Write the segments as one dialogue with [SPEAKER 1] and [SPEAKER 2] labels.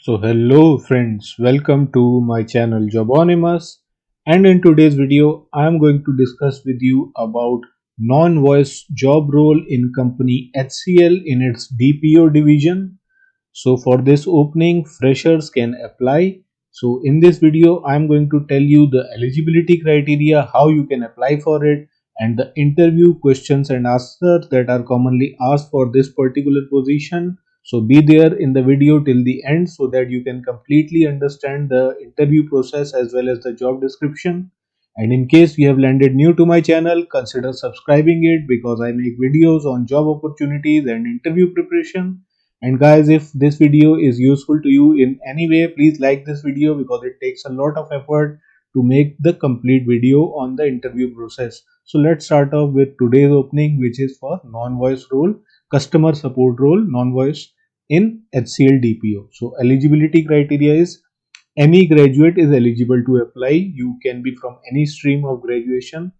[SPEAKER 1] So hello friends, welcome to my channel Jobonimus, and in today's video I am going to discuss with you about non-voice job role in company HCL in its DPO division. So for this opening, freshers can apply. So in this video, I am going to tell you the eligibility criteria, how you can apply for it, and the interview questions and answers that are commonly asked for this particular position. So be there in the video till the end so that you can completely understand the interview process as well as the job description. And in case you have landed new to my channel, consider subscribing it because I make videos on job opportunities and interview preparation. And guys, if this video is useful to you in any way, please like this video because it takes a lot of effort to make the complete video on the interview process. So let's start off with today's opening, which is for non-voice role, customer support role, non-voice in HCL DPO. So eligibility criteria is any graduate is eligible to apply. You can be from any stream of graduation,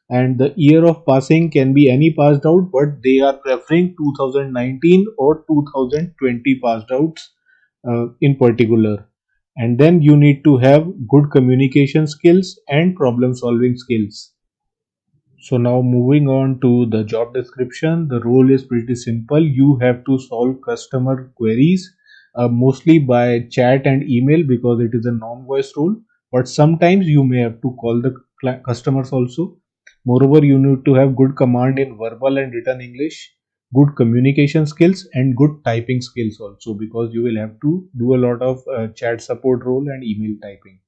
[SPEAKER 1] and the year of passing can be any passed out, but they are preferring 2019 or 2020 passed outs in particular. And then you need to have good communication skills and problem solving skills. So now moving on to the job description, the role is pretty simple. You have to solve customer queries mostly by chat and email because it is a non-voice role. But sometimes you may have to call the customers also. Moreover, you need to have good command in verbal and written English, good communication skills and good typing skills also because you will have to do a lot of chat support role and email typing.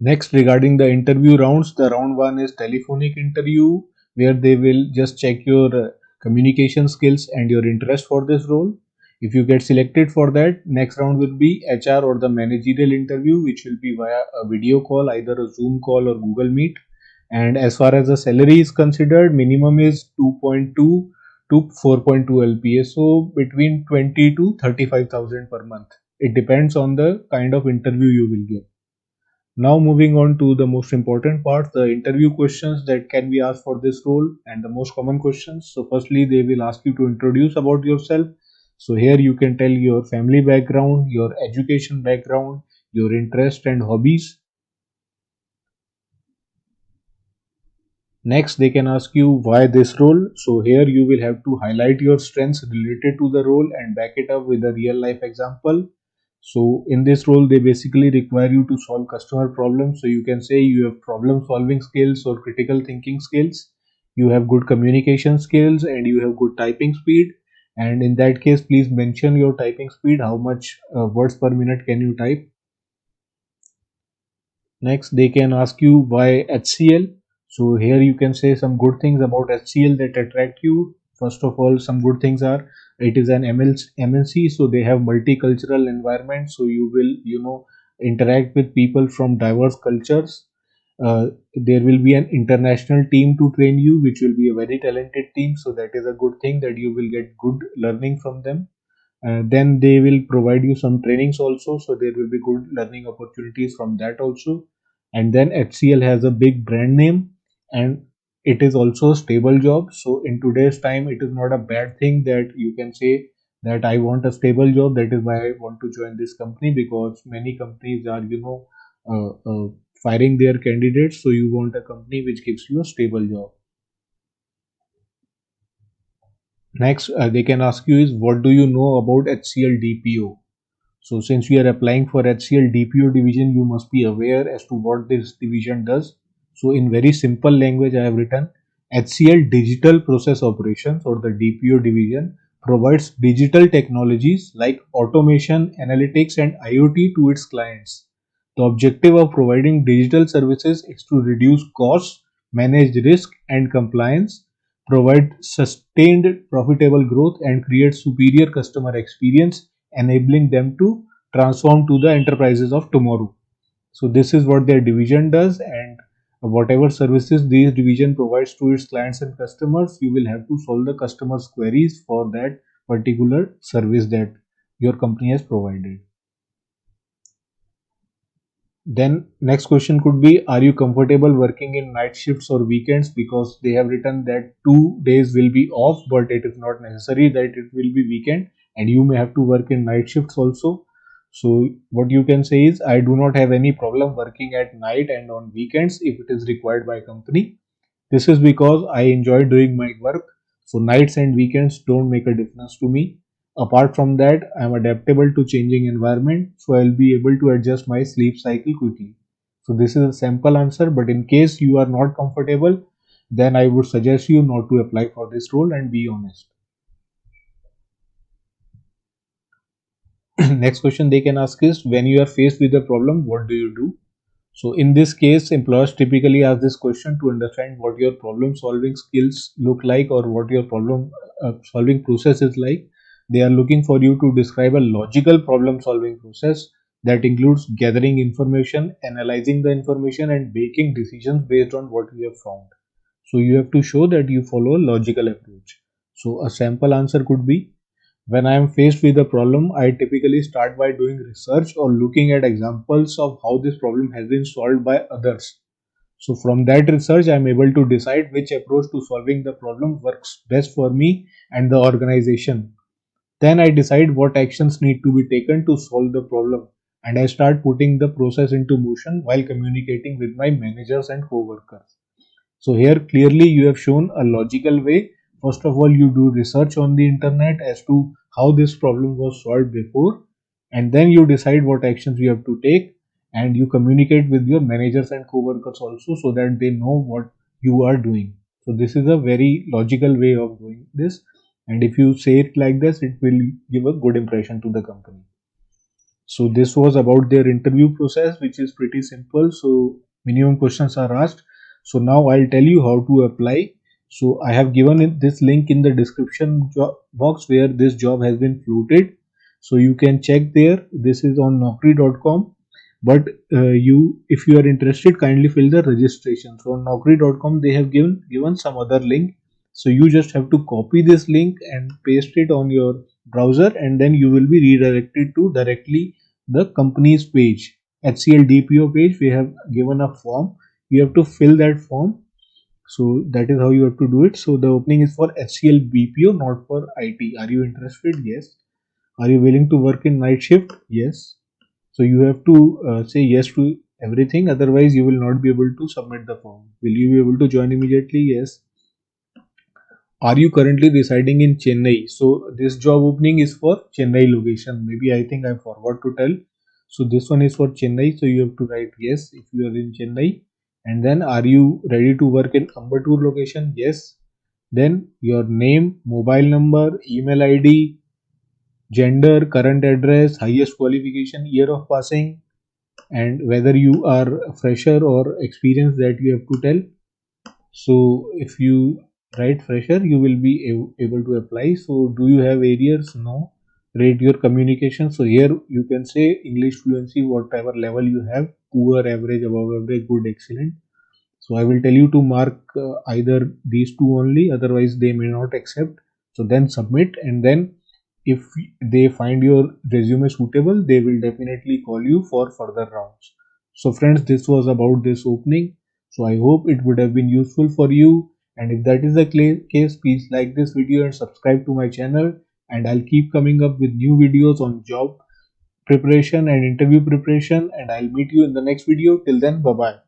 [SPEAKER 1] Next, regarding the interview rounds, the round one is telephonic interview where they will just check your communication skills and your interest for this role. If you get selected for that, next round will be HR or the managerial interview, which will be via a video call, either a Zoom call or Google Meet. And as far as the salary is considered, minimum is 2.2 to 4.2 LPA, so between 20 to 35,000 per month. It depends on the kind of interview you will give. Now moving on to the most important part, the interview questions that can be asked for this role and the most common questions. So firstly, they will ask you to introduce about yourself. So here you can tell your family background, your education background, your interest and hobbies. Next, they can ask you why this role. So here you will have to highlight your strengths related to the role and back it up with a real life example. So in this role, they basically require you to solve customer problems. So you can say you have problem solving skills or critical thinking skills. You have good communication skills and you have good typing speed. And in that case, please mention your typing speed. How much words per minute can you type? Next, they can ask you why HCL. So here you can say some good things about HCL that attract you. First of all, some good things are it is an MNC, so they have multicultural environment. So you will, interact with people from diverse cultures. There will be an international team to train you, which will be a very talented team. So that is a good thing that you will get good learning from them. Then they will provide you some trainings also, so there will be good learning opportunities from that also. And then HCL has a big brand name and it is also a stable job. So in today's time, it is not a bad thing that you can say that I want a stable job, that is why I want to join this company, because many companies are firing their candidates. So you want a company which gives you a stable job. Next, they can ask you is what do you know about HCL DPO? So since we are applying for HCL DPO division, you must be aware as to what this division does. So in very simple language, I have written HCL Digital Process Operations or the DPO division provides digital technologies like automation, analytics and IoT to its clients. The objective of providing digital services is to reduce costs, manage risk and compliance, provide sustained profitable growth and create superior customer experience, enabling them to transform to the enterprises of tomorrow. So this is what their division does, and whatever services this division provides to its clients and customers, you will have to solve the customers queries for that particular service that your company has provided. Then next question could be, are you comfortable working in night shifts or weekends? Because they have written that 2 days will be off, but it is not necessary that it will be weekend. and you may have to work in night shifts also. So what you can say is, I do not have any problem working at night and on weekends if it is required by company. This is because I enjoy doing my work, so nights and weekends don't make a difference to me. Apart from that, I am adaptable to changing environment, so I'll be able to adjust my sleep cycle quickly. So this is a simple answer, but in case you are not comfortable, then I would suggest you not to apply for this role and be honest. Next question they can ask is, when you are faced with a problem, what do you do? So in this case, employers typically ask this question to understand what your problem solving skills look like, or what your problem solving process is like. They are looking for you to describe a logical problem solving process that includes gathering information, analyzing the information, and making decisions based on what you have found. So you have to show that you follow a logical approach. So a sample answer could be, when I am faced with a problem, I typically start by doing research or looking at examples of how this problem has been solved by others. So from that research, I am able to decide which approach to solving the problem works best for me and the organization. Then I decide what actions need to be taken to solve the problem, and I start putting the process into motion while communicating with my managers and co-workers. So here clearly you have shown a logical way. First of all, you do research on the internet as to how this problem was solved before, and then you decide what actions you have to take, and you communicate with your managers and co-workers also, so that they know what you are doing. So this is a very logical way of doing this, and if you say it like this, it will give a good impression to the company. So this was about their interview process, which is pretty simple. So minimum questions are asked. So now I'll tell you how to apply. So I have given this link in the description box where this job has been floated. So you can check there. This is on naukri.com. But if you are interested, kindly fill the registration. So on naukri.com they have given some other link. So you just have to copy this link and paste it on your browser, and then you will be redirected to directly the company's page, HCL DPO page. We have given a form, you have to fill that form. So that is how you have to do it. So the opening is for HCL BPO, not for IT. Are you interested? Yes. Are you willing to work in night shift? Yes. So you have to say yes to everything, otherwise you will not be able to submit the form. Will you be able to join immediately? Yes. Are you currently residing in Chennai? So this job opening is for Chennai location. Maybe I think I forgot to tell. So this one is for Chennai. So you have to write yes if you are in Chennai. And then, are you ready to work in Ambattur location? Yes. Then your name, mobile number, email ID, gender, current address, highest qualification, year of passing, and whether you are a fresher or experienced, that you have to tell. So if you write fresher, you will be able to apply. So do you have arrears? No. Rate your communication. So here you can say English fluency, whatever level you have: poor, average, above average, good, excellent. So I will tell you to mark either these two only, otherwise they may not accept. So then submit, and then if they find your resume suitable, they will definitely call you for further rounds. So friends, this was about this opening. So I hope it would have been useful for you. And if that is the case, please like this video and subscribe to my channel. And I'll keep coming up with new videos on job preparation and interview preparation. And I'll meet you in the next video. Till then, bye bye.